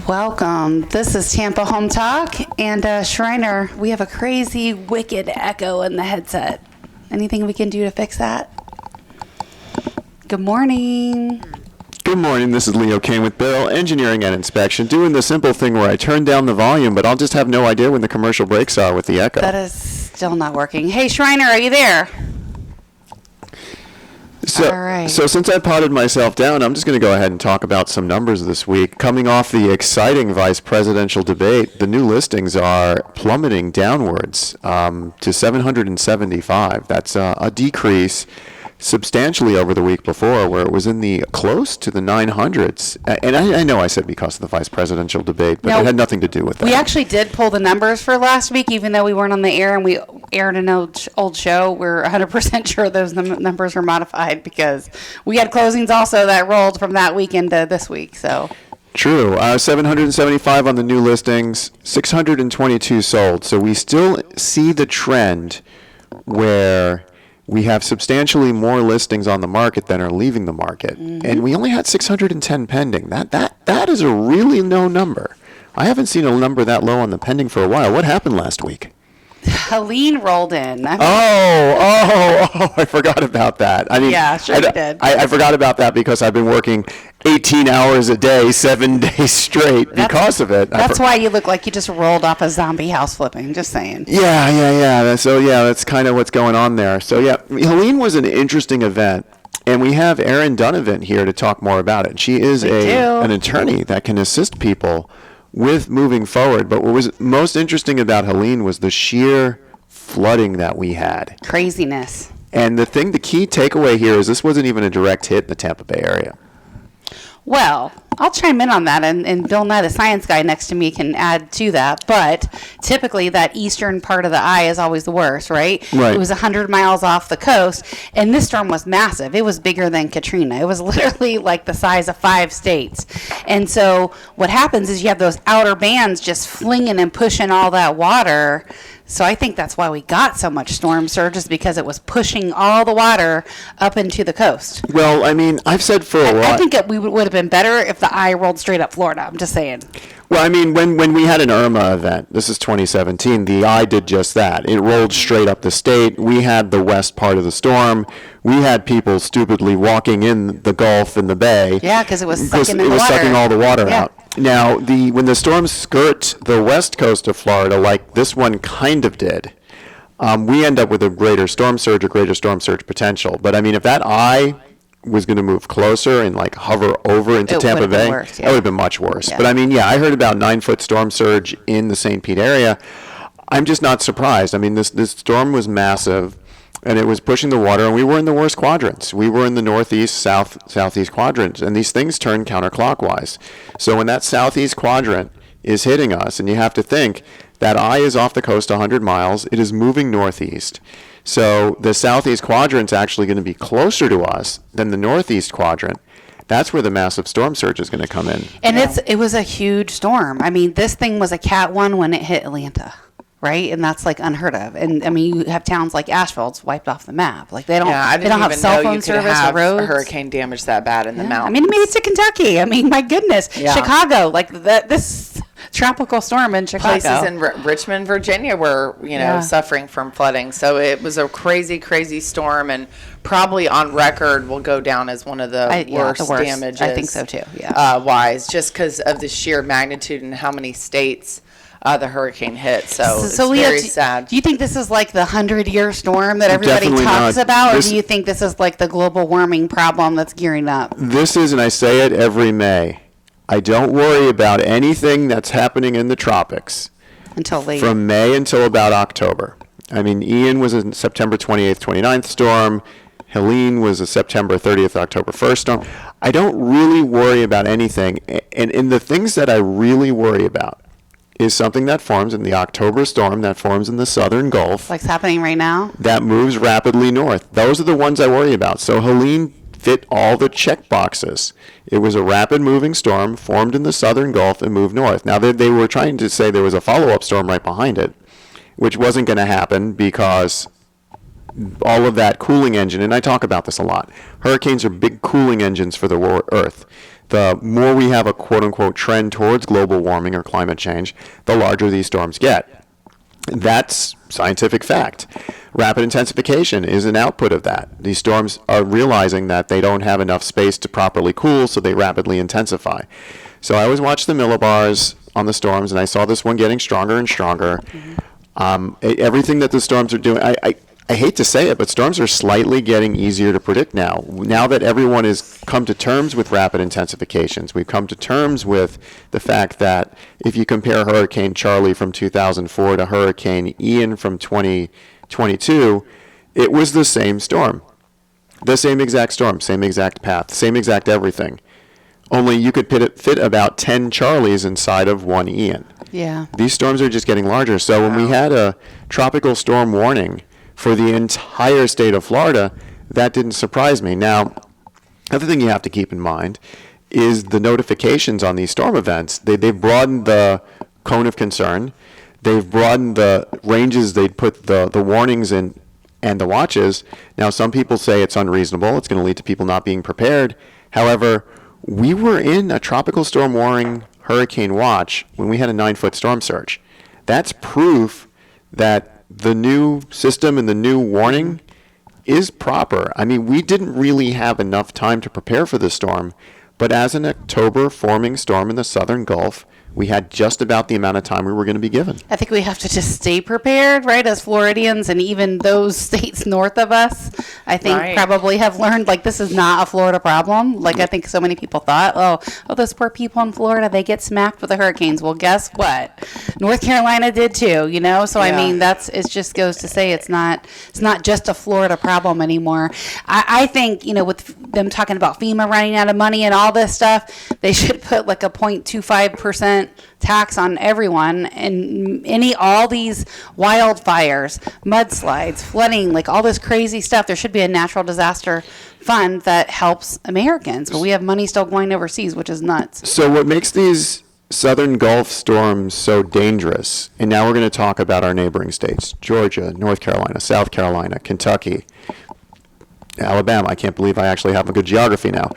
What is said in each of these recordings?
Welcome. This is Tampa Home Talk, and Schreiner, we have a crazy, wicked echo in the headset. Anything we can do to fix that? Good morning. Good morning. This is Leo Kane with Beryl Engineering and Inspection, doing the simple thing where I turn down the volume, but I'll just have no idea when the commercial breaks are with the echo. That is still not working. Hey, Schreiner, are you there? All right. So since I potted myself down, I'm just going to go ahead and talk about some numbers this week. Coming off the exciting vice presidential debate, the new listings are plummeting downwards to 775. That's a decrease substantially over the week before, where it was in the close to the 900s. And I know I said because of the vice presidential debate, but it had nothing to do with that. We actually did pull the numbers for last week, even though we weren't on the air and we aired an old show. We're 100% sure those numbers were modified because we had closings also that rolled from that weekend to this week. So true. 775 on the new listings, 622 sold. So we still see the trend where we have substantially more listings on the market than are leaving the market. Mm-hmm. And we only had 610 pending. That is a really low number. I haven't seen a number that low on the pending for a while. What happened last week? Helene rolled in. I forgot about that. I mean, yeah, sure you did. I forgot about that because I've been working 18 hours a day, 7 days straight because of it. That's why you look like you just rolled off a zombie house flipping, just saying. Yeah. So, that's kind of what's going on there. So, Helene was an interesting event. And we have Erin Donovan here to talk more about it. She is an attorney that can assist people with moving forward. But what was most interesting about Helene was the sheer flooding that we had. Craziness. And the key takeaway here is this wasn't even a direct hit in the Tampa Bay area. Well, I'll chime in on that, and Bill Nye, the science guy next to me, can add to that. But typically, that eastern part of the eye is always the worst, right? Right. It was 100 miles off the coast, and this storm was massive. It was bigger than Katrina. It was literally like the size of 5 states. And so what happens is you have those outer bands just flinging and pushing all that water. So I think that's why we got so much storm surges, because it was pushing all the water up into the coast. Well, I mean, I've said for a while. I think we would have been better if the eye rolled straight up Florida. I'm just saying. Well, I mean, when we had an Irma event, this is 2017, the eye did just that. It rolled straight up the state. We had the west part of the storm. We had people stupidly walking in the Gulf and the Bay. Yeah, because it was sucking in the water. It was sucking all the water out. Now, when the storms skirt the west coast of Florida, like this one kind of did, we end up with a greater storm surge potential. But, I mean, if that eye was going to move closer and, like, hover over into Tampa Bay, that would have been much worse. Yeah. But, I mean, I heard about 9-foot storm surge in the St. Pete area. I'm just not surprised. I mean, this storm was massive, and it was pushing the water, and we were in the worst quadrants. We were in the northeast, southeast quadrants, and these things turn counterclockwise. So when that southeast quadrant is hitting us, and you have to think, that eye is off the coast 100 miles. It is moving northeast. So the southeast quadrant's actually going to be closer to us than the northeast quadrant. That's where the massive storm surge is going to come in. And it was a huge storm. I mean, this thing was a Cat 1 when it hit Atlanta. Right, and that's like unheard of. And I mean, you have towns like Asheville, it's wiped off the map. Like they don't have cell phone service or roads. A hurricane damage that bad in the mountains. I mean, maybe it's to Kentucky. I mean, my goodness, Chicago, like this tropical storm in Chicago. Places in Richmond, Virginia, were suffering from flooding. So it was a crazy, crazy storm, and probably on record will go down as one of the worst damages. I think so too. Yeah, wise, just because of the sheer magnitude and how many states the hurricane hit. So it's Leah, very sad. Do you think this is like the 100-year storm that everybody Definitely talks not. about, or do you think this is like the global warming problem that's gearing up? This is, and I say it every May, I don't worry about anything that's happening in the tropics until late. From May until about October. I mean, Ian was a September 28th, 29th storm. Helene was a September 30th, October 1st storm. I don't really worry about anything. And in the things that I really worry about is something that forms in the October storm that forms in the southern Gulf. Like it's happening right now? That moves rapidly north. Those are the ones I worry about. So Helene fit all the check boxes. It was a rapid moving storm, formed in the southern Gulf and moved north. Now, they were trying to say there was a follow-up storm right behind it, which wasn't going to happen because all of that cooling engine, and I talk about this a lot, hurricanes are big cooling engines for the Earth. the more we have a quote-unquote trend towards global warming or climate change, the larger these storms get. That's scientific fact. Rapid intensification is an output of that. These storms are realizing that they don't have enough space to properly cool, so they rapidly intensify. So I always watch the millibars on the storms, and I saw this one getting stronger and stronger. Everything that the storms are doing, I hate to say it, but storms are slightly getting easier to predict now. Now that everyone has come to terms with rapid intensifications, we've come to terms with the fact that if you compare Hurricane Charlie from 2004 to Hurricane Ian from 2022, it was the same storm. The same exact storm, same exact path, same exact everything. Only you could fit about 10 Charlies inside of one Ian. Yeah. These storms are just getting larger. So when we had a tropical storm warning for the entire state of Florida, that didn't surprise me. Now, another thing you have to keep in mind is the notifications on these storm events. They've broadened the cone of concern. They've broadened the ranges they'd put the warnings in and the watches. Now, some people say it's unreasonable. It's going to lead to people not being prepared. However, we were in a tropical storm warning hurricane watch when we had a 9-foot storm surge. That's proof that the new system and the new warning is proper. I mean, we didn't really have enough time to prepare for this storm, but as an October forming storm in the southern Gulf, we had just about the amount of time we were going to be given. I think we have to just stay prepared, right, as Floridians, and even those states north of us, I think probably have learned, like, this is not a Florida problem. Like, I think so many people thought, oh, those poor people in Florida, they get smacked with the hurricanes. Well, guess what? North Carolina did too, you know? So, I mean, it just goes to say it's not just a Florida problem anymore. I think, you know, with them talking about FEMA running out of money and all this stuff, they should put like a 0.25% tax on everyone, and all these wildfires, mudslides, flooding, like all this crazy stuff. There should be a natural disaster fund that helps Americans, but we have money still going overseas, which is nuts. So what makes these southern Gulf storms so dangerous, and now we're going to talk about our neighboring states, Georgia, North Carolina, South Carolina, Kentucky, Alabama. I can't believe I actually have a good geography now.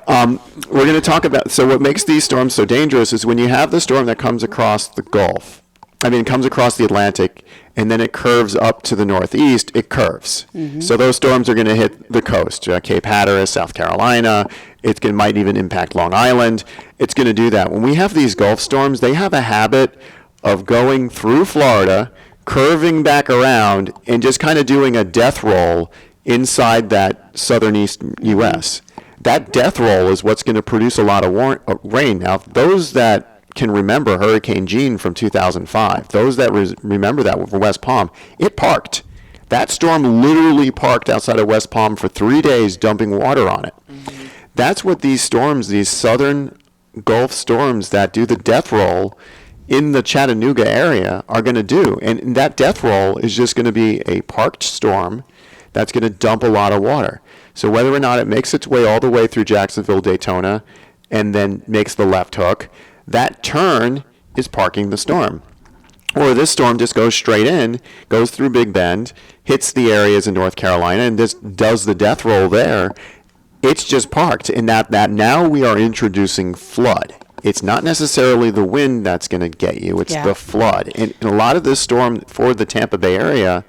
We're going to talk about, so what makes these storms so dangerous is when you have the storm that comes across the Gulf, comes across the Atlantic, and then it curves up to the northeast, it curves. Mm-hmm. So those storms are going to hit the coast, Cape Hatteras, South Carolina. It might even impact Long Island. It's going to do that. When we have these Gulf storms, they have a habit of going through Florida, curving back around, and just kind of doing a death roll inside that southern east U.S. That death roll is what's going to produce a lot of rain. Now, those that can remember Hurricane Jeanne from 2005, those that remember that from West Palm, it parked. That storm literally parked outside of West Palm for 3 days, dumping water on it. Mm-hmm. That's what these storms, these southern Gulf storms that do the death roll in the Chattanooga area are going to do. And that death roll is just going to be a parked storm that's going to dump a lot of water. So whether or not it makes its way all the way through Jacksonville, Daytona, and then makes the left hook, that turn is parking the storm. Or this storm just goes straight in, goes through Big Bend, hits the areas in North Carolina, and just does the death roll there. It's just parked. And that now we are introducing flood. It's not necessarily the wind that's going to get you. It's the flood. And a lot of this storm for the Tampa Bay area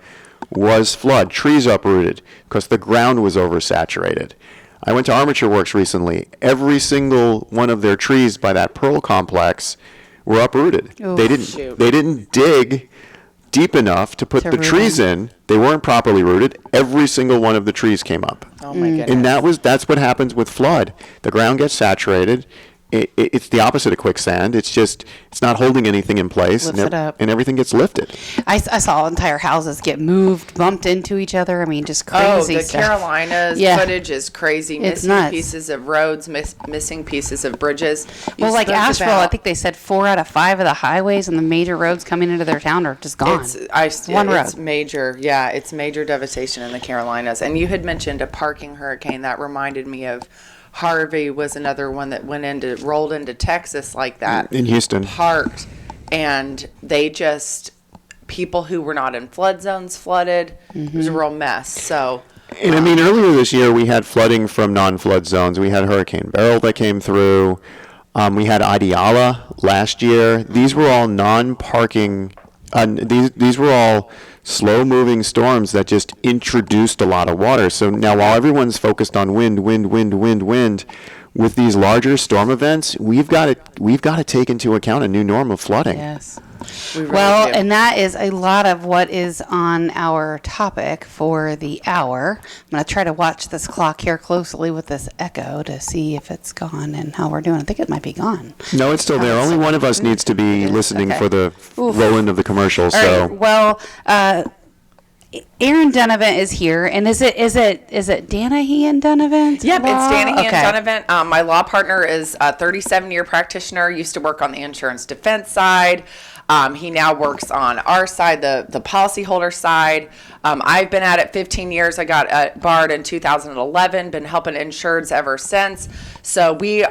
was flood, trees uprooted because the ground was oversaturated. I went to Armature Works recently. Every single one of their trees by that Pearl complex were uprooted. Ooh, they didn't dig deep enough to put the trees in. They weren't properly rooted. Every single one of the trees came up. Oh my goodness. And that's what happens with flood. The ground gets saturated. It's the opposite of quicksand. It's not holding anything in place, Lifts it up. And everything gets lifted. I saw entire houses get moved, bumped into each other. I mean, just crazy stuff. Carolinas footage is crazy. It's missing nuts. Pieces of roads, missing pieces of bridges. Well, like Asheville, I think they said 4 out of 5 of the highways and the major roads coming into their town are just gone. One road. It's major. Yeah, it's major devastation in the Carolinas. And you had mentioned a parking hurricane. That reminded me of Harvey was another one that rolled into Texas like that. In Houston. Parked. And people who were not in flood zones flooded. Mm-hmm. It was a real mess. So And I mean, earlier this year, we had flooding from non-flood zones. We had Hurricane Beryl that came through. We had Ideala last year. These were all non-parking. These were all slow-moving storms that just introduced a lot of water. So now, while everyone's focused on wind, with these larger storm events, we've got to take into account a new norm of flooding. Yes. We really Well, do. and that is a lot of what is on our topic for the hour. I'm going to try to watch this clock here closely with this echo to see if it's gone and how we're doing. I think it might be gone. No, it's still there. Only one of us needs to be listening Okay. for the roll-in of the commercial. All So. right. Well, Aaron Donovan is here, and is it Danahy Donovan? Yep, it's Danahy Okay. and Donovan. My law partner is a 37-year practitioner, used to work on the insurance defense side. He now works on our side, the policyholder side. I've been at it 15 years. I got barred in 2011, been helping insureds ever since. So we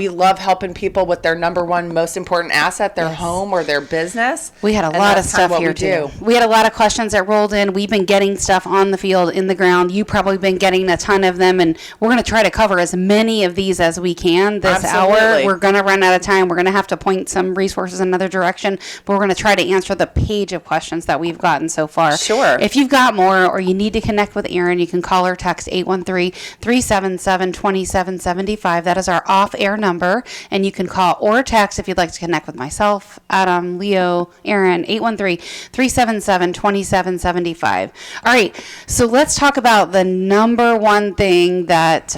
love helping people with their number one most important asset, their home or their business. We had a And lot of that's kind stuff here we too. do. We had a lot of questions that rolled in. We've been getting stuff on the field, in the ground. You've probably been getting a ton of them, and we're going to try to cover as many of these as we can this hour. Absolutely. We're going to run out of time. We're going to have to point some resources in another direction, but we're going to try to answer the page of questions that we've gotten so far. Sure. If you've got more or you need to connect with Erin, you can call or text 813-377-2775. That is our off-air number, and you can call or text if you'd like to connect with myself, Adam, Leo, Erin, 813-377-2775. All right, so let's talk about the number one thing that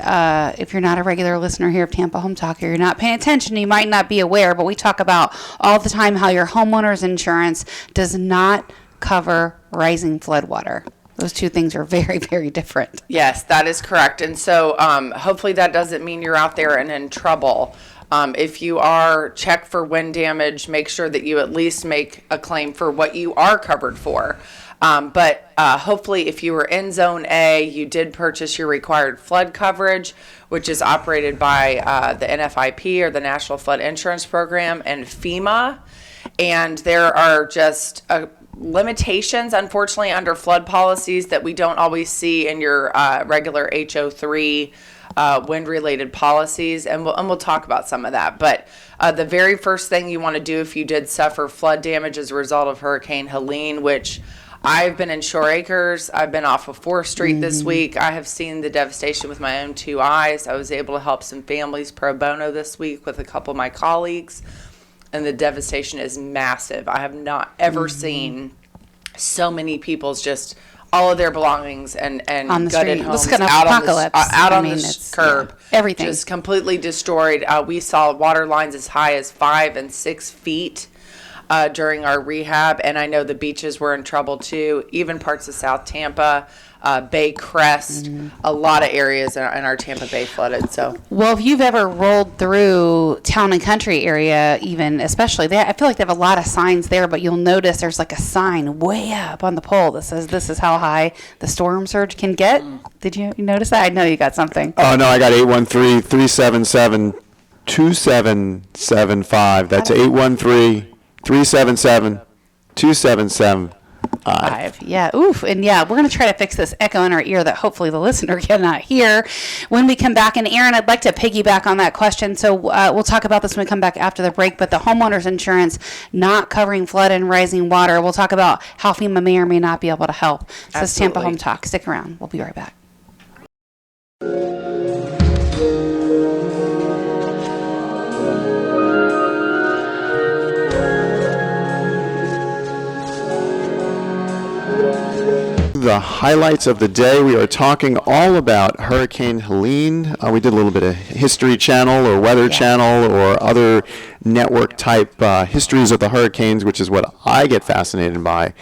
if you're not a regular listener here of Tampa Home Talk, or you're not paying attention, you might not be aware, but we talk about all the time how your homeowner's insurance does not cover rising flood water. Those two things are very, very different. Yes, that is correct. And so hopefully that doesn't mean you're out there and in trouble. If you are, check for wind damage, make sure that you at least make a claim for what you are covered for. But hopefully if you were in Zone A, you did purchase your required flood coverage, which is operated by the NFIP, or the National Flood Insurance Program, and FEMA. And there are just limitations, unfortunately, under flood policies that we don't always see in your regular HO3 wind-related policies, and we'll talk about some of that. But the very first thing you want to do if you did suffer flood damage as a result of Hurricane Helene, which I've been in Shore Acres, I've been off of 4th Street this week. I have seen the devastation with my own two eyes. I was able to help some families pro bono this week with a couple of my colleagues, and the devastation is massive. I have not ever seen so many people's just all of their belongings and On the gutted street. homes It's gonna out apocalypse. out I on mean, the it's- curb. yeah, everything. Just completely destroyed. We saw water lines as high as 5 and 6 feet during our rehab, and I know the beaches were in trouble too, even parts of South Tampa, Bay Crest, a lot of areas in our Tampa Bay flooded. So Well, if you've ever rolled through town and country area, even especially there, I feel like they have a lot of signs there, but you'll notice there's like a sign way up on the pole that says this is how high the storm surge can get. Did you notice that? I know you got something. Oh, no, I got 813-377-2775. That's 813-377-2775. Yeah. Oof. And yeah, we're going to try to fix this echo in our ear that hopefully the listener cannot hear when we come back. And Aaron, I'd like to piggyback on that question. So we'll talk about this when we come back after the break, but the homeowner's insurance not covering flood and rising water. We'll talk about how FEMA may or may not be able to help. This is Tampa Absolutely. Home Talk. Stick around. We'll be right back. The highlights of the day, we are talking all about Hurricane Helene. We did a little bit of History Channel or Weather Channel or other network type histories of the hurricanes, which is what I get fascinated by.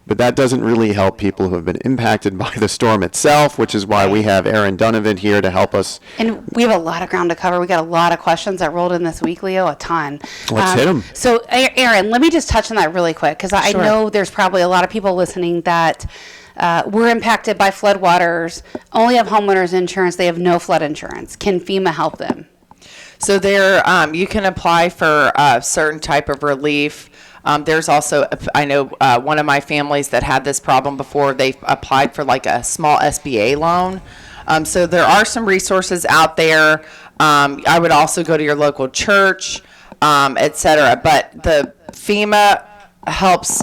But that doesn't really help people who have been impacted by the storm itself, which is why we have Aaron Donovan here to help us. And we have a lot of ground to cover. We got a lot of questions that rolled in this week, Leo, a ton. Let's hit 'em. So, Aaron, let me just touch on that really quick, because I know there's probably a lot of people listening that were impacted by flood waters, only have homeowners insurance, they have no flood insurance. Can FEMA help them? there, you can apply for a certain type of relief. There's also, I know one of my families that had this problem before. They applied for like a small SBA loan. So there are some resources out there. I would also go to your local church, et cetera. But the FEMA helps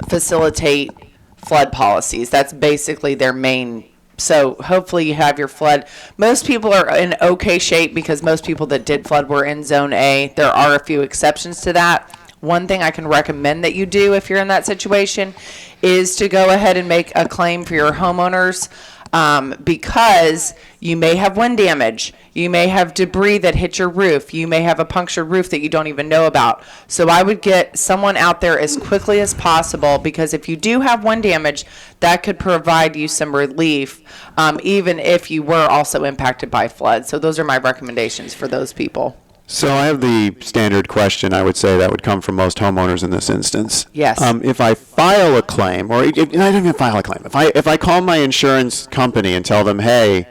facilitate flood policies. That's basically their main. So hopefully you have your flood. Most people are in okay shape because most people that did flood were in Zone A. There are a few exceptions to that. One thing I can recommend that you do if you're in that situation is to go ahead and make a claim for your homeowners, because you may have wind damage. You may have debris that hit your roof. You may have a punctured roof that you don't even know about. So I would get someone out there as quickly as possible, because if you do have wind damage, that could provide you some relief, even if you were also impacted by flood. So those are my recommendations for those people. So I have the standard question, I would say, that would come from most homeowners in this instance. Yes. If I file a claim, or I don't even file a claim, if I call my insurance company and tell them, hey,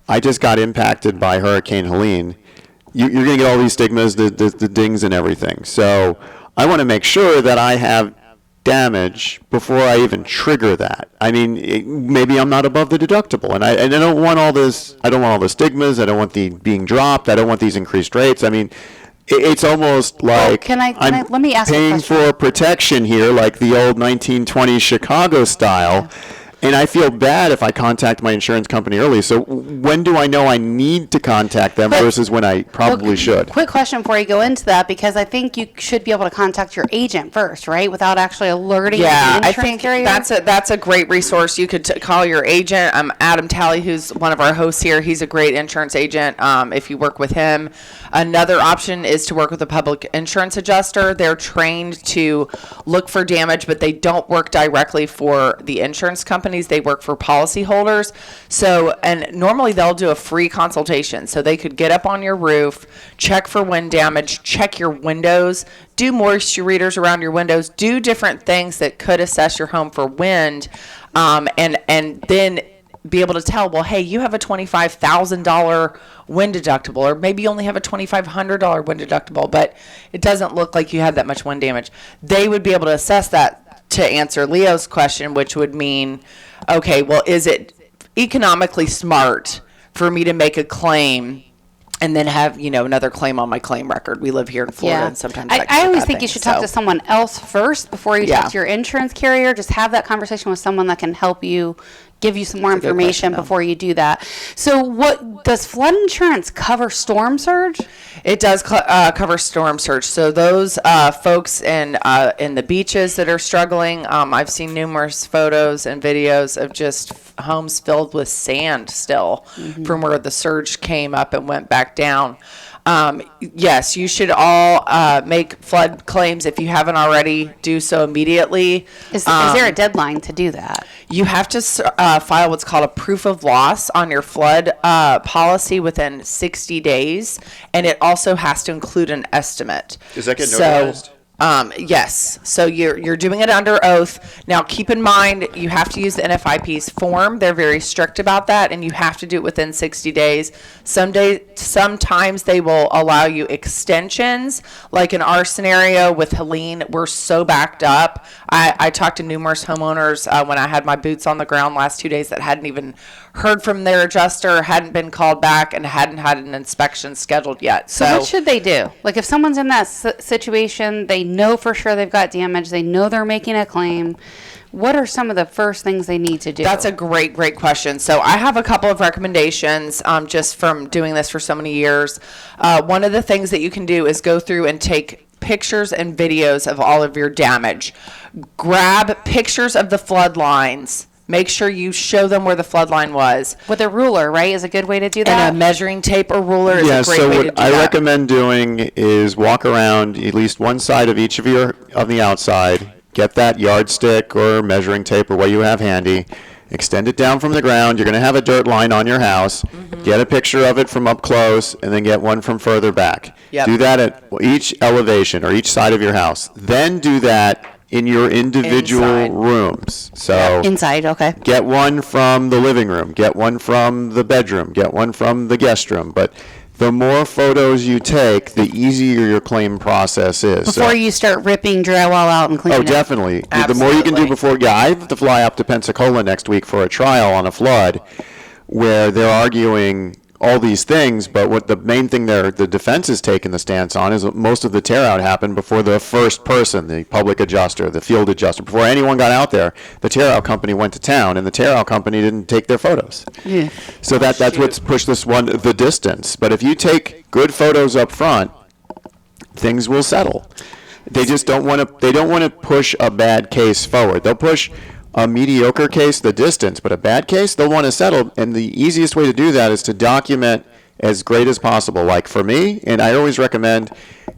I just got impacted by Hurricane Helene, you're going to get all these stigmas, the dings and everything. So I want to make sure that I have damage before I even trigger that. I mean, maybe I'm not above the deductible, and I don't want all this. I don't want all the stigmas. I don't want the being dropped. I don't want these increased rates. I mean, it's almost like let me ask paying a question. for protection here, like the old 1920s Chicago style. Yeah. And I feel bad if I contact my insurance company early. So when do I know I need to contact them versus when I probably should? Quick question before you go into that, because I think you should be able to contact your agent first, right? Without actually alerting the insurance carrier. That's a great resource. You could call your agent. Adam Talley, who's one of our hosts here. He's a great insurance agent. If you work with him. Another option is to work with a public insurance adjuster. They're trained to look for damage, but they don't work directly for the insurance companies. They work for policyholders. So, and normally they'll do a free consultation. So they could get up on your roof, check for wind damage, check your windows, do moisture readers around your windows, do different things that could assess your home for wind, and then be able to tell, well, hey, you have a $25,000 wind deductible, or maybe you only have a $2,500 wind deductible, but it doesn't look like you have that much wind damage. They would be able to assess that to answer Leo's question, which would mean, okay, well, is it economically smart for me to make a claim and then have, another claim on my claim record? We live here in Florida, and sometimes I always think you should talk to someone else first before you talk to your insurance carrier. Just have that conversation with someone that can help you, give you some more information before you do that. So what does flood insurance cover? Storm surge? It does cover storm surge. So those folks in the beaches that are struggling, I've seen numerous photos and videos of just homes filled with sand still from where the surge came up and went back down. Yes, you should all make flood claims. If you haven't already, do so immediately. Is there a deadline to do that? You have to file what's called a proof of loss on your flood policy within 60 days, and it also has to include an estimate. Does that get notarized? Yes. So you're doing it under oath. Now, keep in mind, you have to use the NFIP's form. They're very strict about that, and you have to do it within 60 days. Sometimes they will allow you extensions. Like in our scenario with Helene, we're so backed up. I talked to numerous homeowners when I had my boots on the ground last 2 days that hadn't even heard from their adjuster, hadn't been called back, and hadn't had an inspection scheduled yet. So what should they do? Like if someone's in that situation, they know for sure they've got damage, they know they're making a claim, what are some of the first things they need to do? That's a great question. So I have a couple of recommendations just from doing this for so many years. One of the things that you can do is go through and take pictures and videos of all of your damage. Grab pictures of the flood lines. Make sure you show them where the flood line was. With a ruler, right, is a good way to do that? And a measuring tape or ruler is a great way to do that. Yeah, so what I recommend doing is walk around at least one side of each of the outside, get that yardstick or measuring tape or what you have handy, extend it down from the ground. You're going to have a dirt line on your house. Get a picture of it from up close and then get one from further back. Yep. Do that at each elevation or each side of your house. Then do that in your individual rooms. So inside, okay. Get one from the living room, get one from the bedroom, get one from the guest room. But the more photos you take, the easier your claim process is. Before you start ripping drywall out and cleaning Oh, definitely. Absolutely. The more you can do before, I have to fly up to Pensacola next week for a trial on a flood where they're arguing all these things, but what the main thing the defense is taking the stance on is that most of the tear out happened before the first person, the public adjuster, the field adjuster, before anyone got out there. The tear out company went to town, and the tear out company didn't take their photos. Yeah. So that's what's pushed this one the distance. But if you take good photos up front, things will settle. They just don't want to. They don't want to push a bad case forward. They'll push a mediocre case the distance, but a bad case they'll want to settle. And the easiest way to do that is to document as great as possible. Like for me, and I always recommend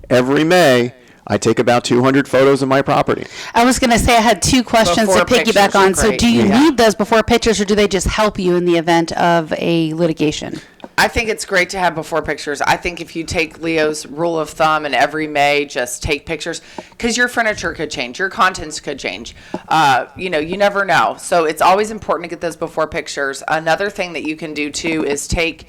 every May, I take about 200 photos of my property. I was going to say I had two questions Before to piggyback pictures are on. So great. do you Yeah. need those before pictures, or do they just help you in the event of a litigation? I think it's great to have before pictures. I think if you take Leo's rule of thumb and every May just take pictures, because your furniture could change, your contents could change. You never know. So it's always important to get those before pictures. Another thing that you can do too is take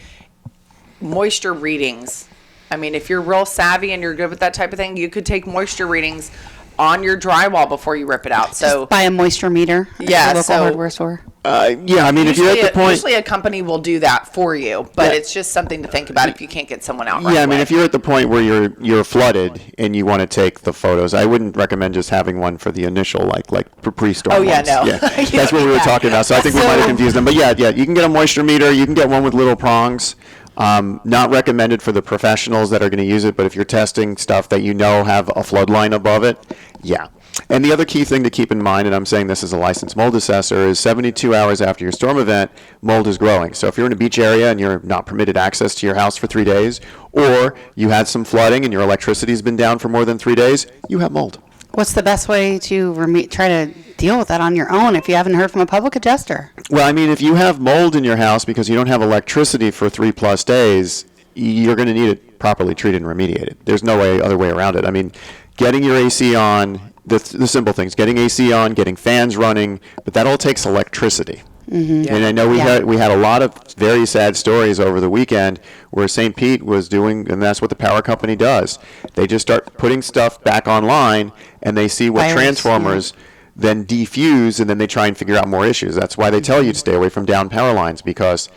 moisture readings. I mean, if you're real savvy and you're good with that type of thing, you could take moisture readings on your drywall before you rip it out. So Buy a moisture meter at Yeah, your local so- hardware store. Yeah, I mean, if you're at the point. usually a company will do that for you, but Yeah. it's just something to think about if you can't get someone out right Yeah, I mean, away. if you're at the point where you're flooded and you want to take the photos, I wouldn't recommend just having one for the initial like pre-storm. Oh, yeah, ones. no. Yeah, that's what we were Yeah. talking about. So I think we might have confused them. But yeah, you can get a moisture meter. You can get one with little prongs. Not recommended for the professionals that are going to use it, but if you're testing stuff that you know have a flood line above it, yeah. And the other key thing to keep in mind, and I'm saying this as a licensed mold assessor, is 72 hours after your storm event, mold is growing. So if you're in a beach area and you're not permitted access to your house for 3 days, or you had some flooding and your electricity's been down for more than 3 days, you have mold. What's the best way to try to deal with that on your own if you haven't heard from a public adjuster? Well, I mean, if you have mold in your house because you don't have electricity for 3+ days, you're going to need it properly treated and remediated. There's no other way around it. I mean, getting your AC on, the simple things, getting AC on, getting fans running, but that all takes electricity. Mm-hmm. And I know we had a lot of very sad stories over the weekend where St. Pete was doing, and that's what the power company does. They just start putting stuff back online, and they see what transformers then defuse, and then they try and figure out more issues. That's why they tell you to stay away from down power lines, because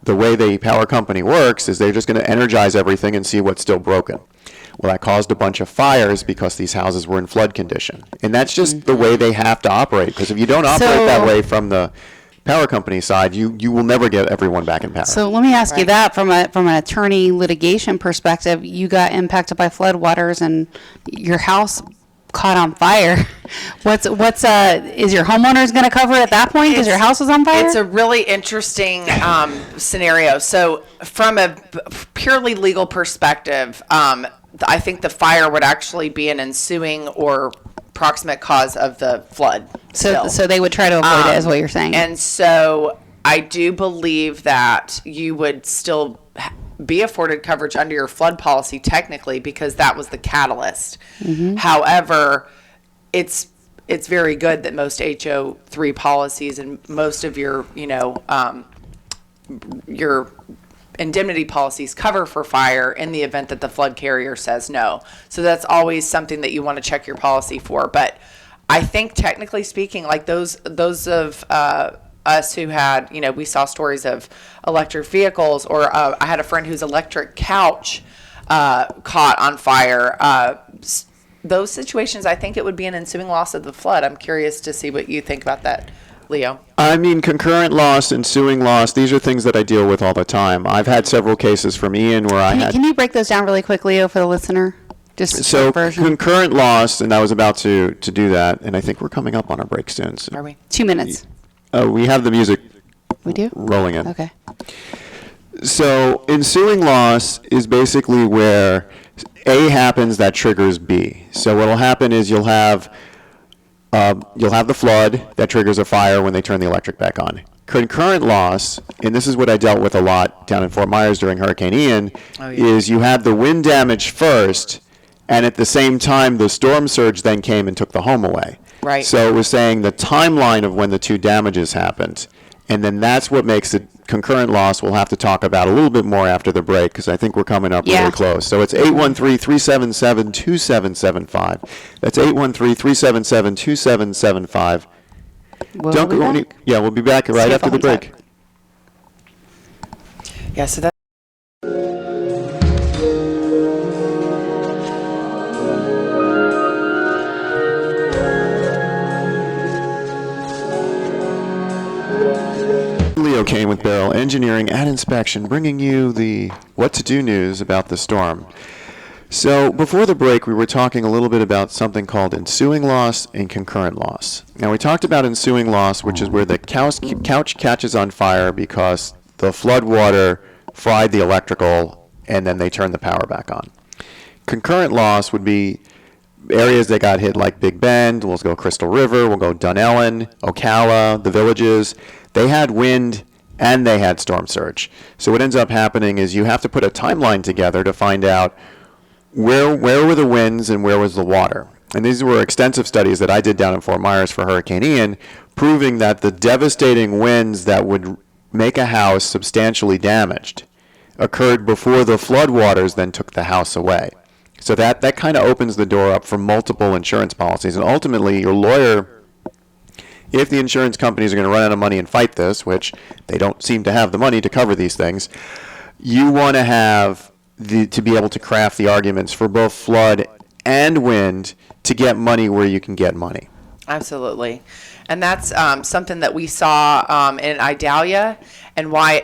the way the power company works is they're just going to energize everything and see what's still broken. Well, that caused a bunch of fires because these houses were in flood condition. And that's just the way they have to operate, because if you don't operate that way from the power company side, you will never get everyone back in power. So let me ask you that from an attorney litigation perspective. You got impacted by flood waters and your house caught on fire. Is your homeowners going to cover it at that point because your house is on fire? It's a really interesting scenario. So from a purely legal perspective, I think the fire would actually be an ensuing or proximate cause of the flood. So they would try to avoid it, is what you're saying. And so I do believe that you would still be afforded coverage under your flood policy technically, because that was the catalyst. Mm-hmm. However, it's very good that most HO3 policies and most of your indemnity policies cover for fire in the event that the flood carrier says no. So that's always something that you want to check your policy for. But I think technically speaking, like those of us who had, we saw stories of electric vehicles, or I had a friend whose electric couch caught on fire. Those situations, I think it would be an ensuing loss of the flood. I'm curious to see what you think about that, Leo. I mean, concurrent loss, ensuing loss, these are things that I deal with all the time. I've had several cases from Ian where Can you break those down really quick, Leo, for the listener? Just a So short version. concurrent loss, and I was about to do that, and I think we're coming up on our break soon. So, Are we? 2 minutes. we have the music We do? rolling in. Okay. So ensuing loss is basically where A happens that triggers B. So what'll happen is you'll have the flood that triggers a fire when they turn the electric back on. Concurrent loss, and this is what I dealt with a lot down in Fort Myers during Hurricane Ian, is you have the wind damage first, and at the same time the storm surge then came and took the home away. Right. So it was saying the timeline of when the two damages happened. And then that's what makes it concurrent loss. We'll have to talk about a little bit more after the break because I think we're coming up really close. So it's 813-377-2775. That's 813-377-2775. Don't go any. Yeah, we'll be back right after the break. Yeah, so that. Leo Kane with Beryl Engineering and Inspection, bringing you the what to do news about the storm. So before the break, we were talking a little bit about something called ensuing loss and concurrent loss. Now, we talked about ensuing loss, which is where the couch catches on fire because the flood water fried the electrical and then they turned the power back on. Concurrent loss would be areas that got hit like Big Bend, we'll go Crystal River, we'll go Dunellen, Ocala, the villages. They had wind and they had storm surge. So what ends up happening is you have to put a timeline together to find out where were the winds and where was the water. And these were extensive studies that I did down in Fort Myers for Hurricane Ian, proving that the devastating winds that would make a house substantially damaged occurred before the flood waters then took the house away. So that kind of opens the door up for multiple insurance policies. And ultimately, your lawyer, if the insurance companies are going to run out of money and fight this, which they don't seem to have the money to cover these things, you want to have to be able to craft the arguments for both flood and wind to get money where you can get money. Absolutely. And that's something that we saw in Idalia, and why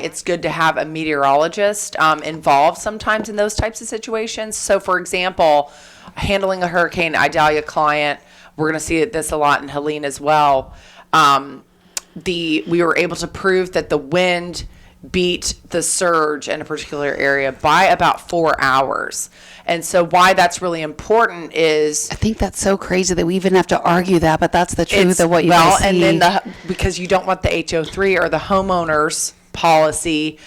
it's good to have a meteorologist involved sometimes in those types of situations. So, for example, handling a Hurricane Idalia client, we're going to see this a lot in Helene as well. We were able to prove that the wind beat the surge in a particular area by about 4 hours. And so why that's really important is... I think that's so crazy that we even have to argue that, but that's the truth of what you guys see. And then because you don't want the HO3 or the homeowner's policy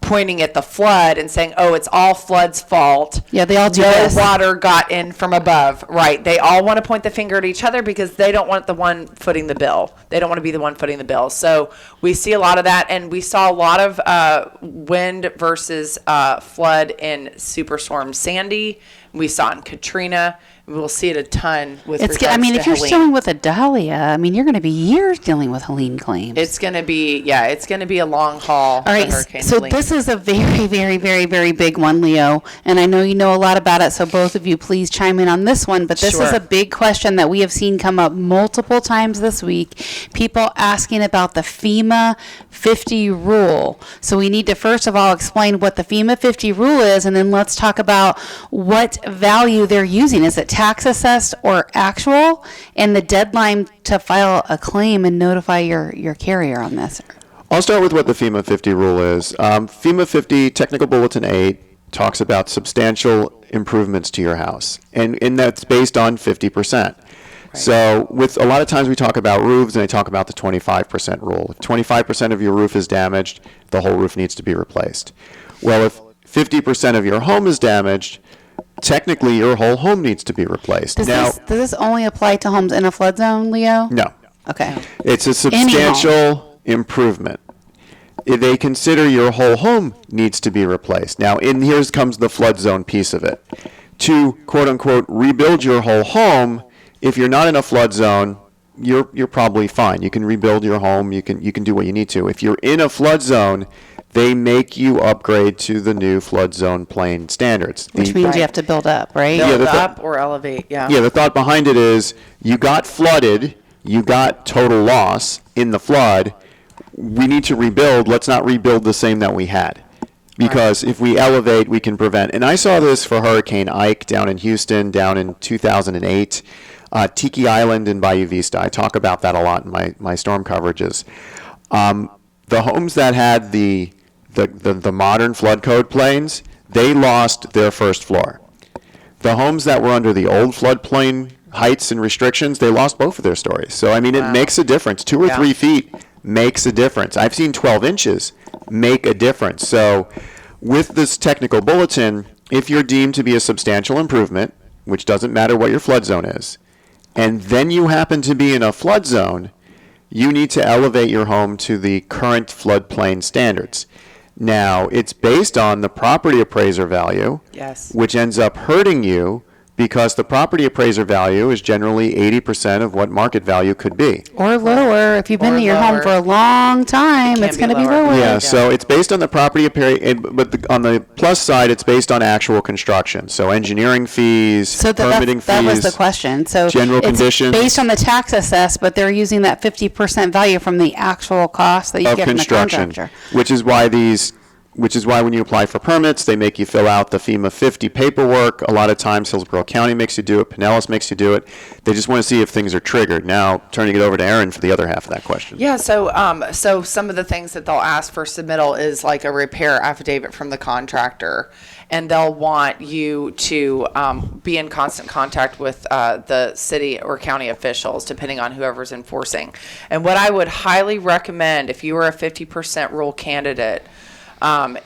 pointing at the flood and saying, oh, it's all flood's fault. Yeah, they all do no this. Water got in from above. Right. They all want to point the finger at each other because they don't want the one footing the bill. They don't want to be the one footing the bill. So we see a lot of that, and we saw a lot of wind versus flood in Superstorm Sandy. We saw it in Katrina. We'll see it a ton with regards to Helene. If you're dealing with Idalia, you're going to be years dealing with Helene claims. It's going to be a long haul. All right, so Helene. This is a very, very, very, very big one, Leo, and I know you know a lot about it, so both of you please chime in on this one, but this is a big question that we have seen come up multiple times this week. People asking about the FEMA 50 rule. So we need to first of all explain what the FEMA 50 rule is, and then let's talk about what value they're using. Is it tax assessed or actual, and the deadline to file a claim and notify your carrier on this? I'll start with what the FEMA 50 rule is. FEMA 50, Technical Bulletin 8, talks about substantial improvements to your house, and that's based on 50%. Right. So with a lot of times we talk about roofs, and I talk about the 25% rule. If 25% of your roof is damaged, the whole roof needs to be replaced. Well, if 50% of your home is damaged, technically your whole home needs to be replaced. Does this only apply to homes in a flood zone, Leo? No. Okay. It's a substantial improvement. They consider your whole home needs to be replaced. Now, here comes the flood zone piece of it. To, quote unquote, rebuild your whole home, if you're not in a flood zone, you're probably fine. You can rebuild your home. You can do what you need to. If you're in a flood zone, they make you upgrade to the new flood zone plain standards. Which means you have to build up, right? Build up or elevate, yeah. Yeah, the thought behind it is you got flooded, you got total loss in the flood. We need to rebuild. Let's not rebuild the same that we had. Because if we elevate, we can prevent. And I saw this for Hurricane Ike down in Houston, down in 2008. Tiki Island in Bayou Vista. I talk about that a lot in my storm coverages. The homes that had the modern flood code plains, they lost their first floor. The homes that were under the old floodplain heights and restrictions, they lost both of their stories. So, it makes a difference. 2 or 3 feet makes a difference. I've seen 12 inches make a difference. So, with this technical bulletin, if you're deemed to be a substantial improvement, which doesn't matter what your flood zone is, and then you happen to be in a flood zone, you need to elevate your home to the current floodplain standards. Now, it's based on the property appraiser value, Yes. which ends up hurting you because the property appraiser value is generally 80% of what market value could be. Or lower. If you've been Or in your home lower. for a long time, It it's can going be to be lower. lower. Yeah, so it's based on the property appraiser, but on the plus side, it's based on actual construction. So engineering fees, So permitting that was the fees. question. So general it's conditions. based on the tax assess, but they're using that 50% value from the actual cost that you Of get from the construction, contractor. which is why when you apply for permits, they make you fill out the FEMA 50 paperwork. A lot of times, Hillsborough County makes you do it. Pinellas makes you do it. They just want to see if things are triggered. Now, turning it over to Erin for the other half of that question. Yeah, so some of the things that they'll ask for submittal is like a repair affidavit from the contractor, and they'll want you to be in constant contact with the city or county officials, depending on whoever's enforcing. And what I would highly recommend if you are a 50% rule candidate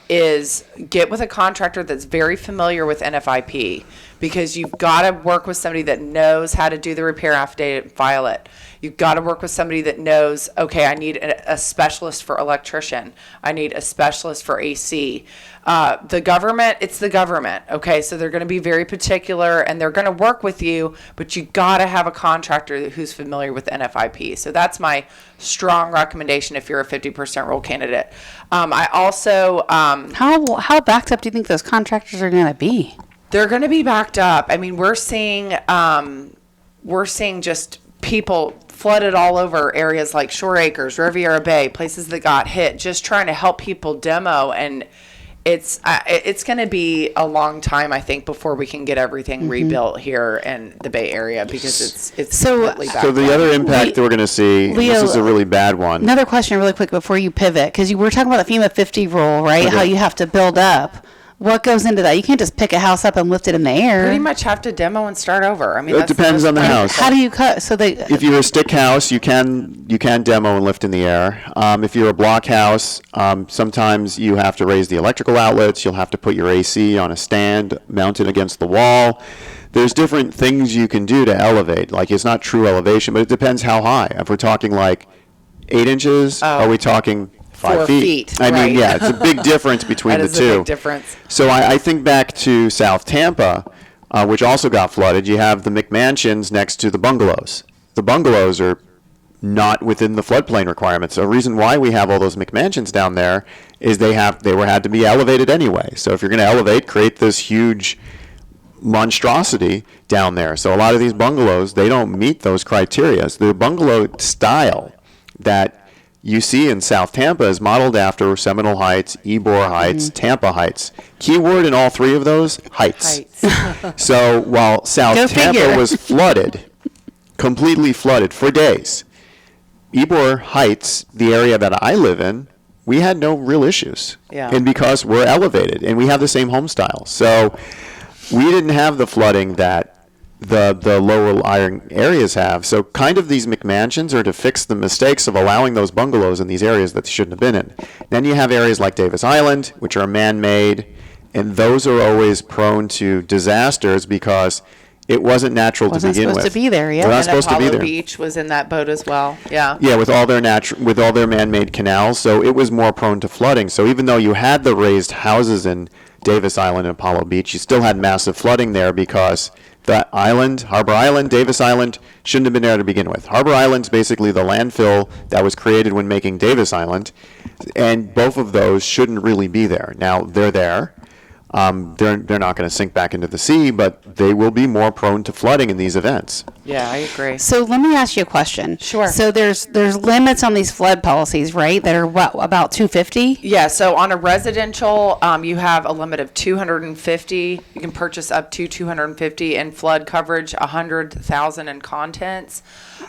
is get with a contractor that's very familiar with NFIP, because you've got to work with somebody that knows how to do the repair affidavit and file it. You've got to work with somebody that knows, okay, I need a specialist for electrician. I need a specialist for AC. The government, it's the government, okay? So they're going to be very particular, and they're going to work with you, but you got to have a contractor who's familiar with NFIP. So that's my strong recommendation if you're a 50% rule candidate. I also... How backed up do you think those contractors are going to be? They're going to be backed up. I mean, we're seeing just people flooded all over areas like Shore Acres, Riviera Bay, places that got hit, just trying to help people demo. And it's going to be a long time, I think, before we can get everything rebuilt here in the Bay Area, because it's So- completely backed So the up. other impact that we're going to see, Leo, this is a really bad one. Another question really quick before you pivot, because you were talking about the FEMA 50 rule, right? Okay. How you have to build up. What goes into that? You can't just pick a house up and lift it in the air. Pretty much have to demo and start over. I mean, It that's depends on the most- house. How do you cut? So they... If you're a stick house, you can demo and lift in the air. If you're a block house, sometimes you have to raise the electrical outlets. You'll have to put your AC on a stand mounted against the wall. There's different things you can do to elevate. Like, it's not true elevation, but it depends how high. If we're talking like 8 inches, are we talking 5 4 feet, I right. mean, yeah, it's a big difference between That the is two. a big difference. So I think back to South Tampa, which also got flooded. You have the McMansions next to the bungalows. The bungalows are not within the floodplain requirements. The reason why we have all those McMansions down there is they had to be elevated anyway. So if you're going to elevate, create this huge monstrosity down there. So a lot of these bungalows, they don't meet those criteria. The bungalow style that you see in South Tampa is modeled after Seminole Heights, Ybor Heights, Tampa Heights. Keyword in all three of those, heights. So while South Go Tampa figure. was flooded, completely flooded for days, Ybor Heights, the area that I live in, we had no real issues. Yeah. And because we're elevated and we have the same home style. So we didn't have the flooding that the lower lying areas have. So kind of these McMansions are to fix the mistakes of allowing those bungalows in these areas that they shouldn't have been in. Then you have areas like Davis Island, which are man-made, and those are always prone to disasters because it wasn't natural Wasn't to begin supposed with. to be there, yeah. They're not And supposed to be Apollo there. Beach was in that boat as well. Yeah. Yeah, with all their man-made canals, so it was more prone to flooding. So even though you had the raised houses in Davis Island and Apollo Beach, you still had massive flooding there because that island, Harbor Island, Davis Island, shouldn't have been there to begin with. Harbor Island's basically the landfill that was created when making Davis Island, and both of those shouldn't really be there. Now, they're there. They're not going to sink back into the sea, but they will be more prone to flooding in these events. Yeah, I agree. So let me ask you a question. Sure. So there's limits on these flood policies, right? That are what, about 250? Yeah, so on a residential, you have a limit of 250. You can purchase up to 250 in flood coverage, 100,000 in contents.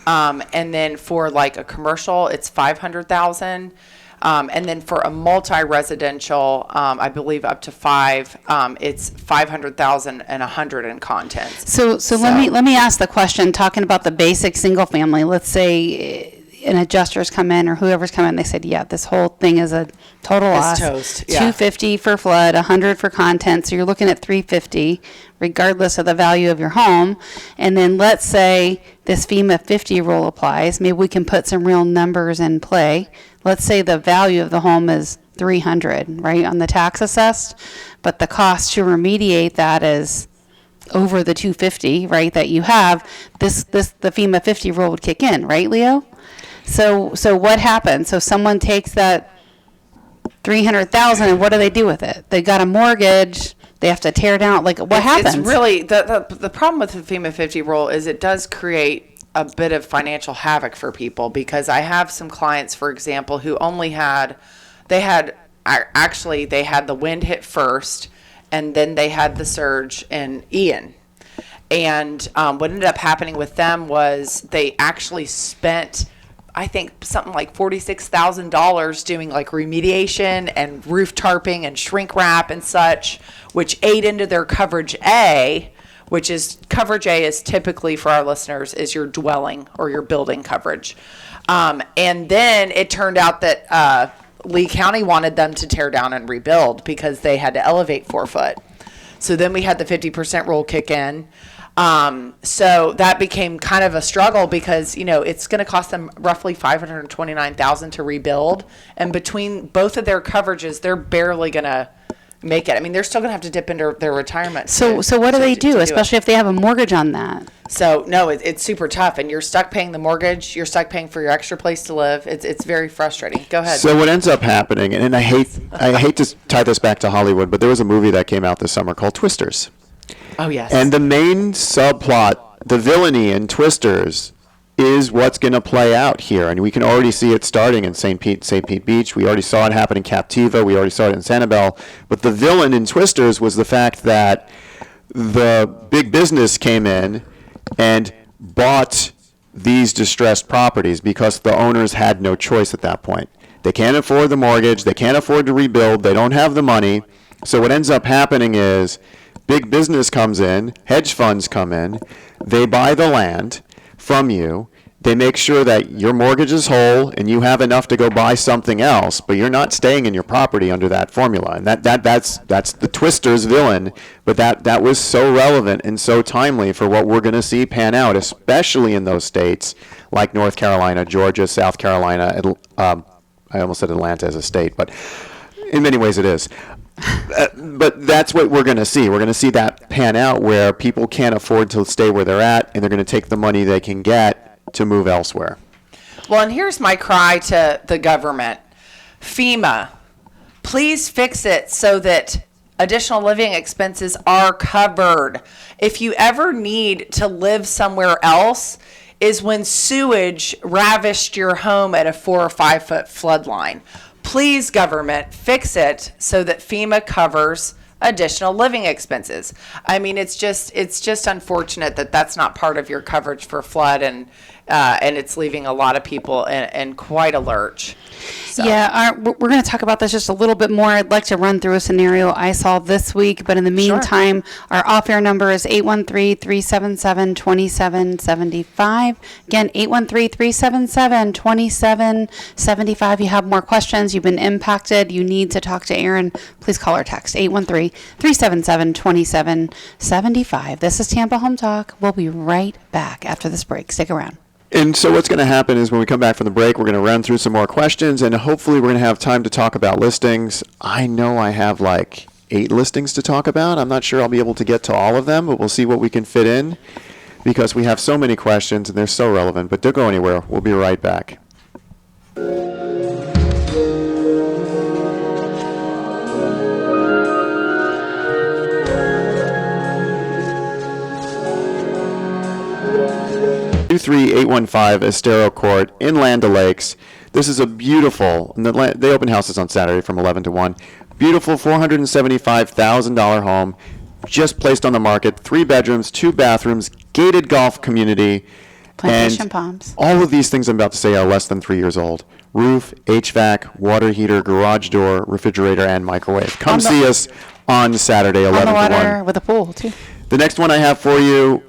And then for like a commercial, it's 500,000. And then for a multi-residential, I believe up to 5, it's 500,000 and 100 in contents. So let me ask the question, talking about the basic single family. Let's say an adjuster's come in or whoever's come in, they said, yeah, this whole thing is a total loss. Toast. Yeah. $250 for flood, $100 for content. So you're looking at $350, regardless of the value of your home. And then let's say this FEMA 50 rule applies. Maybe we can put some real numbers in play. Let's say the value of the home is $300, right, on the tax assessed, but the cost to remediate that is over the $250, right, that you have. The FEMA 50 rule would kick in, right, Leo? So what happens? So someone takes that $300,000 and what do they do with it? They got a mortgage. They have to tear down. Like, what happens? It's really the problem with the FEMA 50 rule is it does create a bit of financial havoc for people, because I have some clients, for example, who only had the wind hit first, and then they had the surge in Ian. And what ended up happening with them was they actually spent, I think, something like $46,000 doing like remediation and roof tarping and shrink wrap and such, which ate into their coverage A, which is coverage A is typically, for our listeners, is your dwelling or your building coverage. And then it turned out that Lee County wanted them to tear down and rebuild because they had to elevate 4 foot. So then we had the 50% rule kick in. So that became kind of a struggle because, it's going to cost them roughly $529,000 to rebuild. And between both of their coverages, they're barely going to make it. I mean, they're still going to have to dip into their retirement. So what do they do, especially if they have a mortgage on that? So, no, it's super tough. And you're stuck paying the mortgage. You're stuck paying for your extra place to live. It's very frustrating. Go ahead. So what ends up happening, and I hate to tie this back to Hollywood, but there was a movie that came out this summer called Twisters. Oh, yes. And the main subplot, the villainy in Twisters, is what's going to play out here. And we can already see it starting in St. Pete Beach. We already saw it happen in Captiva. We already saw it in Sanibel. But the villain in Twisters was the fact that the big business came in and bought these distressed properties because the owners had no choice at that point. They can't afford the mortgage. They can't afford to rebuild. They don't have the money. So what ends up happening is big business comes in, hedge funds come in, they buy the land from you, they make sure that your mortgage is whole and you have enough to go buy something else, but you're not staying in your property under that formula. And that's the Twisters villain, but that was so relevant and so timely for what we're going to see pan out, especially in those states like North Carolina, Georgia, South Carolina. I almost said Atlanta as a state, but in many ways it is. But that's what we're going to see. We're going to see that pan out where people can't afford to stay where they're at, and they're going to take the money they can get to move elsewhere. Well, and here's my cry to the government. FEMA, please fix it so that additional living expenses are covered. If you ever need to live somewhere else, is when sewage ravished your home at a 4 or 5 foot flood line. Please, government, fix it so that FEMA covers additional living expenses. I mean, it's just unfortunate that that's not part of your coverage for flood, and it's leaving a lot of people in quite a lurch. So. Yeah, we're going to talk about this just a little bit more. I'd like to run through a scenario I saw this week, but in the meantime, Our off-air number is 813-377-2775. Again, 813-377-2775. You have more questions, you've been impacted, you need to talk to Aaron, please call or text 813-377-2775. This is Tampa Home Talk. We'll be right back after this break. Stick around. And so what's going to happen is when we come back from the break, we're going to run through some more questions, and hopefully we're going to have time to talk about listings. I know I have like 8 listings to talk about. I'm not sure I'll be able to get to all of them, but we'll see what we can fit in because we have so many questions and they're so relevant. But don't go anywhere. We'll be right back. 23815 Estero Court in Land O'Lakes. This is a beautiful, they open houses on Saturday from 11 to 1. Beautiful $475,000 home, just placed on the market, 3 bedrooms, 2 bathrooms, gated golf community. Plantation and Palms. All of these things I'm about to say are less than 3 years old. Roof, HVAC, water heater, garage door, refrigerator, and microwave. Come see us on Saturday, 11 to 1. On the water with a pool, too. The next one I have for you,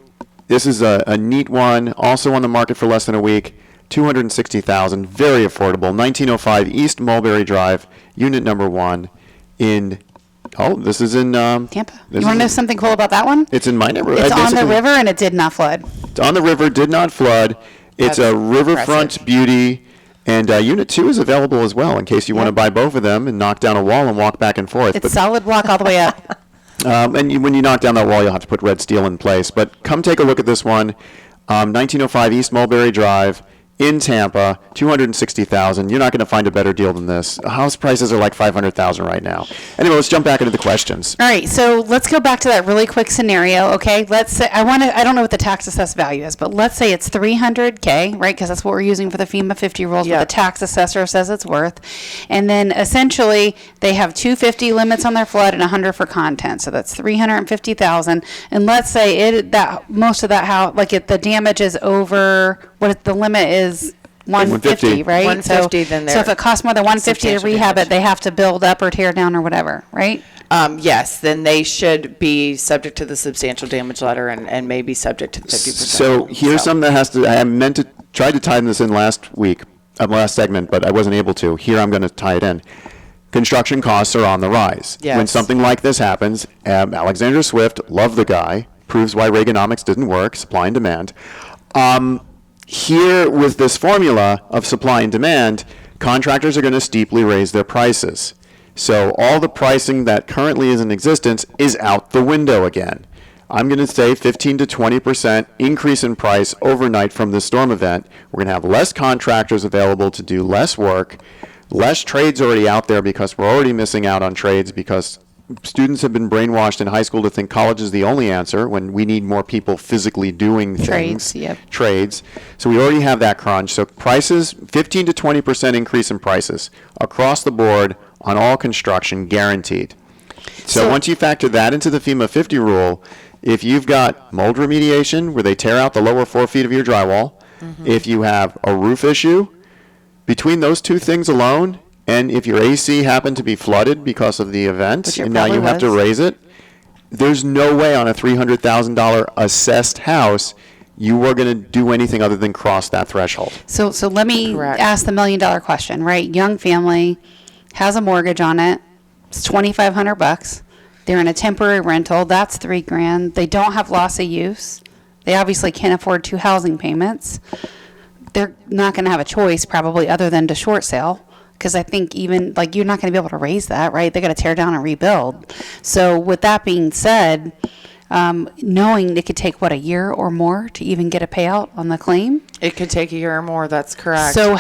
this is a neat one, also on the market for less than a week. $260,000, very affordable. 1905 East Mulberry Drive, unit number 1 in, this is in Tampa. You want to know something cool about that one? It's in my neighborhood. It's on the river and it did not flood. It's on the river, did not flood. It's That's a riverfront impressive. beauty. And unit 2 is available as well in case you want to buy both of them and knock down a wall and walk back and forth. It's solid block all the way up. When you knock down that wall, you'll have to put red steel in place. But come take a look at this one. 1905 East Mulberry Drive in Tampa, $260,000. You're not going to find a better deal than this. House prices are like $500,000 right now. Anyway, let's jump back into the questions. All right, so let's go back to that really quick scenario. Okay, let's say I don't know what the tax assessed value is, but let's say it's $300K, right? Because that's what we're using for the FEMA 50 rules. What the tax assessor says it's worth, and then essentially they have $250 limits on their flood and $100 for content, so that's $350,000. And let's say that most of that house, if the damage is over what the limit is. 150, right? 150, then so if it costs more than 150 to rehab damage. it, they have to build up or tear down or whatever, right? Yes, then they should be subject to the substantial damage letter and may be subject to the 50%. So here's something that has to, I meant to try to tie this in last segment, but I wasn't able to. Here I'm going to tie it in. Construction costs are on the rise. Yes. When something like this happens, Alexander Swift, love the guy, proves why Reaganomics didn't work, supply and demand. Here, with this formula of supply and demand, contractors are going to steeply raise their prices. So all the pricing that currently is in existence is out the window again. I'm going to say 15 to 20% increase in price overnight from this storm event. We're going to have less contractors available to do less work, less trades already out there because we're already missing out on trades because students have been brainwashed in high school to think college is the only answer when we need more people physically doing things. Trades. So we already have that crunch. So prices, 15 to 20% increase in prices across the board on all construction, guaranteed. So once you factor that into the FEMA 50 rule, if you've got mold remediation where they tear out the lower 4 feet of your drywall, if you have a roof issue, between those two things alone, and if your AC happened to be flooded because of the event, and now you have to raise it, there's no way on a $300,000 assessed house you are going to do anything other than cross that threshold. So let me ask the $1 million question, right? Young family has a mortgage on it. It's $2,500. They're in a temporary rental. That's $3,000. They don't have loss of use. They obviously can't afford 2 housing payments. They're not going to have a choice probably other than to short sale. Because I think even, you're not going to be able to raise that, right? They got to tear down and rebuild. So with that being said, knowing it could take, a year or more to even get a payout on the claim? It could take a year or more, that's correct. So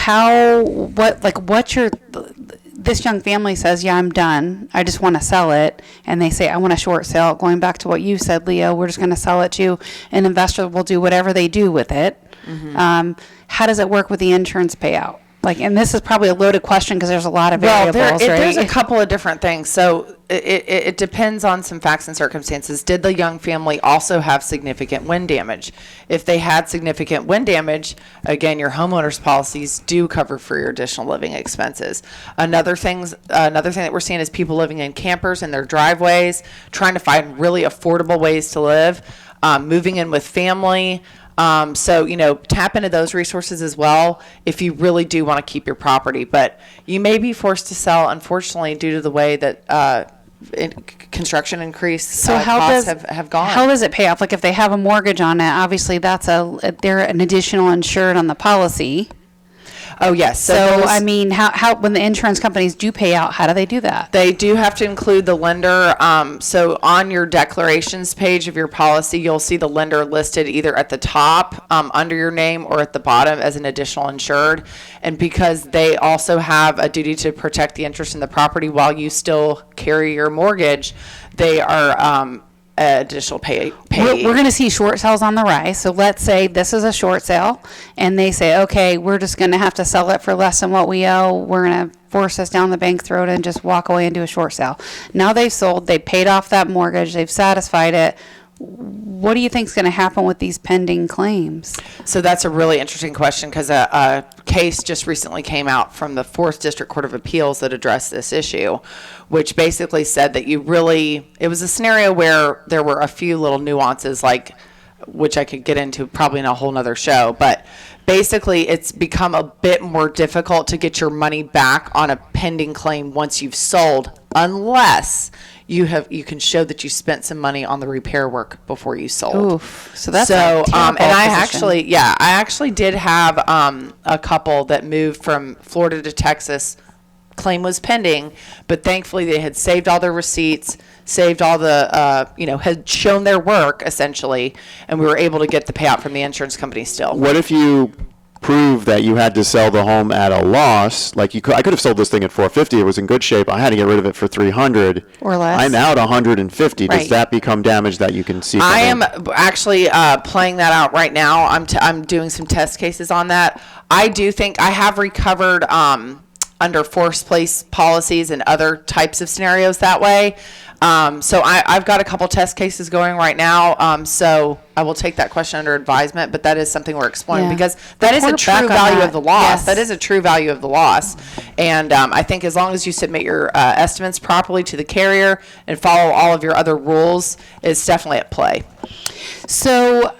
this young family says, yeah, I'm done. I just want to sell it. And they say, I want a short sale. Going back to what you said, Leo, we're just going to sell it to an investor. Will do whatever they do with it. How does it work with the insurance payout? And this is probably a loaded question because there's a lot of variables, right? There's a couple of different things. So it depends on some facts and circumstances. Did the young family also have significant wind damage? If they had significant wind damage, again, your homeowner's policies do cover for your additional living expenses. Another thing that we're seeing is people living in campers in their driveways, trying to find really affordable ways to live, moving in with family. So, tap into those resources as well if you really do want to keep your property. But you may be forced to sell, unfortunately, due to the way that construction increase costs have gone. How does it pay off? If they have a mortgage on it, obviously they're an additional insured on the policy. Oh, yes. So how when the insurance companies do pay out, how do they do that? They do have to include the lender. So on your declarations page of your policy, you'll see the lender listed either at the top under your name or at the bottom as an additional insured. And because they also have a duty to protect the interest in the property while you still carry your mortgage, they are additional pay. We're going to see short sales on the rise. So let's say this is a short sale and they say, okay, we're just going to have to sell it for less than what we owe. We're going to force us down the bank throat and just walk away and do a short sale. Now they've sold, they paid off that mortgage, they've satisfied it. What do you think is going to happen with these pending claims? So that's a really interesting question because a case just recently came out from the 4th District Court of Appeals that addressed this issue, which basically said that it was a scenario where there were a few little nuances, which I could get into probably in a whole nother show, but basically it's become a bit more difficult to get your money back on a pending claim once you've sold, unless you can show that you spent some money on the repair work before you sold. Oof. So that's and I position. actually did have a couple that moved from Florida to Texas. Claim was pending, but thankfully they had saved all their receipts, saved all the had shown their work essentially, and we were able to get the payout from the insurance company still. What if you prove that you had to sell the home at a loss? Like I could have sold this thing at $450. It was in good shape. I had to get rid of it for $300 or less. I'm out $150. Right. Does that become damage that you can see? I am actually playing that out right now. I'm doing some test cases on that. I do think I have recovered under forced place policies and other types of scenarios that way. So I've got a couple test cases going right now. So I will take that question under advisement, but that is something we're exploring because that is a true value of the loss. Yes. That is a true value of the loss. And I think as long as you submit your estimates properly to the carrier and follow all of your other rules, it's definitely at play. So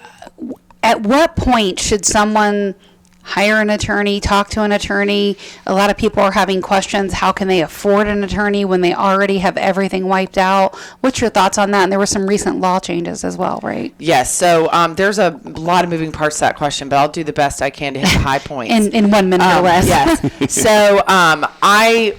at what point should someone hire an attorney, talk to an attorney? A lot of people are having questions. How can they afford an attorney when they already have everything wiped out? What's your thoughts on that? And there were some recent law changes as well, right? Yes. So there's a lot of moving parts to that question, but I'll do the best I can to hit the high points. in 1 minute or less. Yes. So I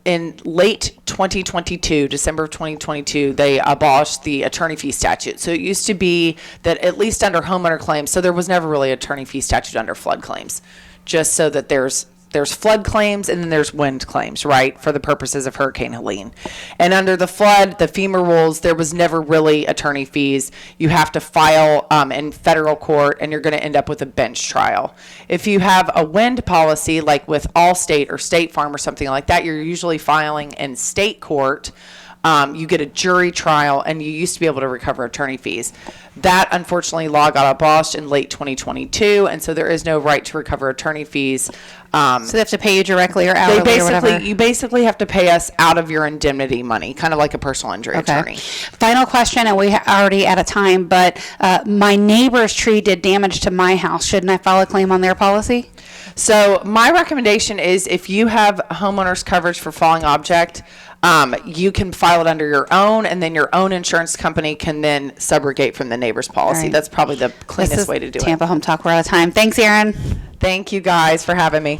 in late 2022, December of 2022, they abolished the attorney fee statute. So it used to be that at least under homeowner claims, so there was never really attorney fee statute under flood claims, just so that there's flood claims and then there's wind claims, right, for the purposes of Hurricane Helene. And under the flood, the FEMA rules, there was never really attorney fees. You have to file in federal court, and you're going to end up with a bench trial. If you have a wind policy, like with Allstate or State Farm or something like that, you're usually filing in state court. You get a jury trial, and you used to be able to recover attorney fees. That, unfortunately, law got abolished in late 2022, and so there is no right to recover attorney fees. So they have to pay you directly or hourly or whatever? You basically have to pay us out of your indemnity money, kind of like a personal injury attorney. Final question, and we already out of time, but my neighbor's tree did damage to my house. Shouldn't I file a claim on their policy? So my recommendation is if you have homeowner's coverage for falling object, you can file it under your own, and then your own insurance company can then subrogate from the neighbor's policy. Right. That's probably the cleanest way to do it. Tampa Home Talk. We're out of time. Thanks, Erin. Thank you guys for having me.